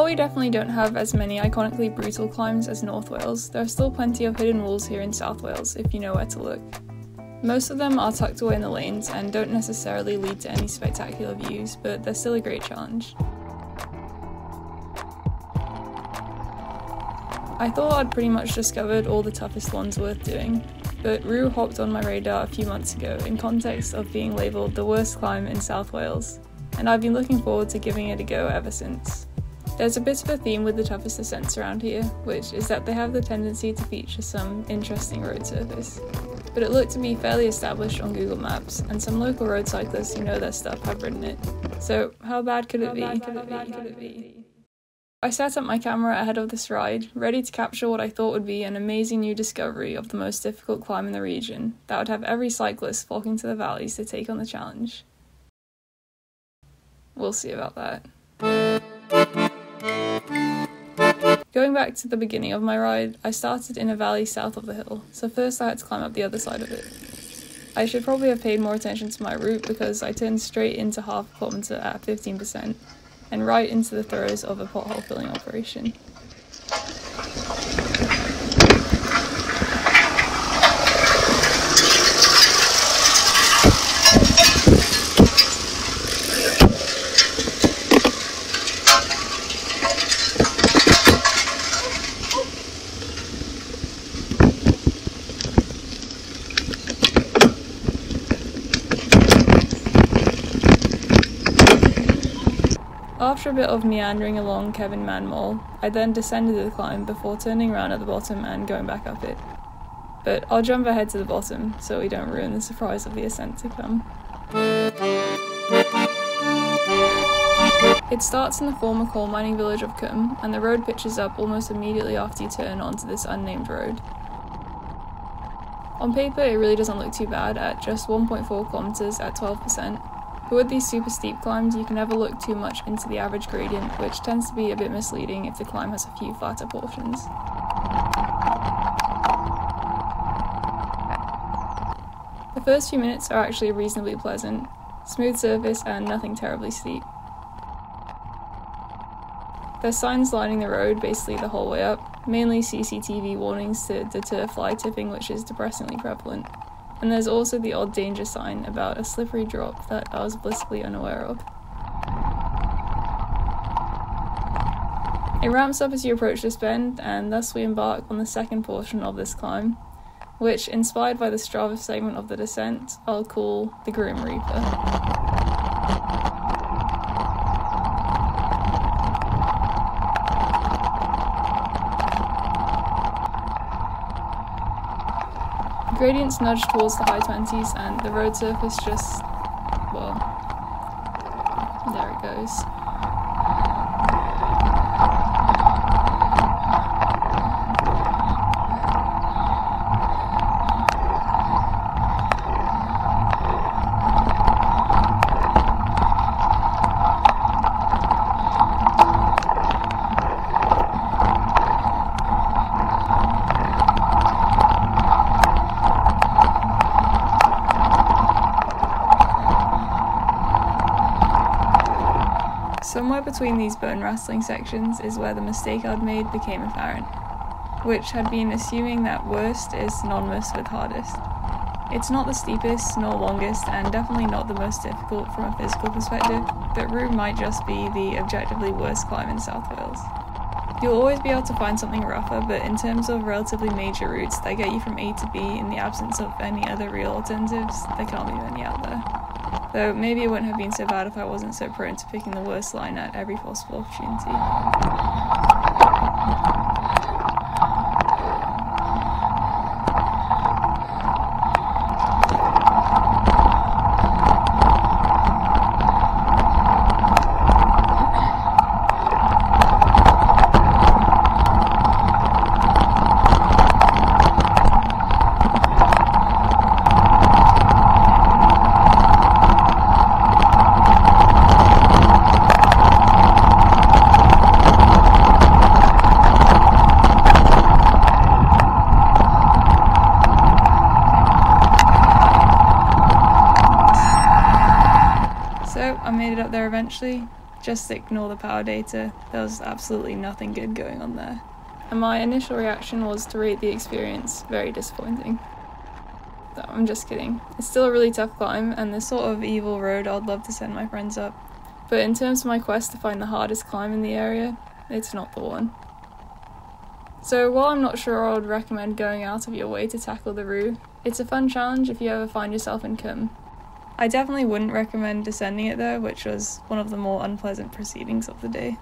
we definitely don't have as many iconically brutal climbs as North Wales, there are still plenty of hidden walls here in South Wales if you know where to look. Most of them are tucked away in the lanes and don't necessarily lead to any spectacular views, but they're still a great challenge. I thought I'd pretty much discovered all the toughest ones worth doing, but Rhew hopped on my radar a few months ago in context of being labelled the worst climb in South Wales, and I've been looking forward to giving it a go ever since. There's a bit of a theme with the toughest ascents around here, which is that they have the tendency to feature some interesting road surface. But it looked to be fairly established on Google Maps, and some local road cyclists who know their stuff have ridden it. So how bad could it be? I set up my camera ahead of this ride, ready to capture what I thought would be an amazing new discovery of the most difficult climb in the region, that would have every cyclist flocking to the valleys to take on the challenge. We'll see about that. Going back to the beginning of my ride, I started in a valley south of the hill, so first I had to climb up the other side of it. I should probably have paid more attention to my route because I turned straight into half a kilometre at 15%, and right into the throes of a pothole filling operation. After a bit of meandering along Kevin Man Mole, I then descended the climb before turning around at the bottom and going back up it. But I'll jump ahead to the bottom so we don't ruin the surprise of the ascent to come. It starts in the former coal mining village of Cwm, and the road pitches up almost immediately after you turn onto this unnamed road. On paper it really doesn't look too bad at just 1.4 kilometres at 12%. But with these super steep climbs, you can never look too much into the average gradient, which tends to be a bit misleading if the climb has a few flatter portions. The first few minutes are actually reasonably pleasant, smooth surface and nothing terribly steep. There's signs lining the road basically the whole way up, mainly CCTV warnings to deter fly tipping, which is depressingly prevalent. And there's also the odd danger sign about a slippery drop that I was blissfully unaware of. It ramps up as you approach this bend, and thus we embark on the second portion of this climb, which, inspired by the Strava segment of the descent, I'll call the Grim Reaper. Gradients nudge towards the high 20s and the road surface just, well, there it goes. Somewhere between these bone-rattling sections is where the mistake I'd made became apparent, which had been assuming that worst is synonymous with hardest. It's not the steepest nor longest, and definitely not the most difficult from a physical perspective, but Rhew might just be the objectively worst climb in South Wales. You'll always be able to find something rougher, but in terms of relatively major routes that get you from A to B in the absence of any other real alternatives, there can't be many out there. Though maybe it wouldn't have been so bad if I wasn't so prone to picking the worst line at every possible opportunity. I made it up there eventually, Just ignore the power data, there was absolutely nothing good going on there. And my initial reaction was to rate the experience very disappointing. No, I'm just kidding. It's still a really tough climb, and the sort of evil road I'd love to send my friends up. But in terms of my quest to find the hardest climb in the area, it's not the one. So while I'm not sure I would recommend going out of your way to tackle the Roo, it's a fun challenge if you ever find yourself in Cwm. I definitely wouldn't recommend descending it though, which was one of the more unpleasant proceedings of the day.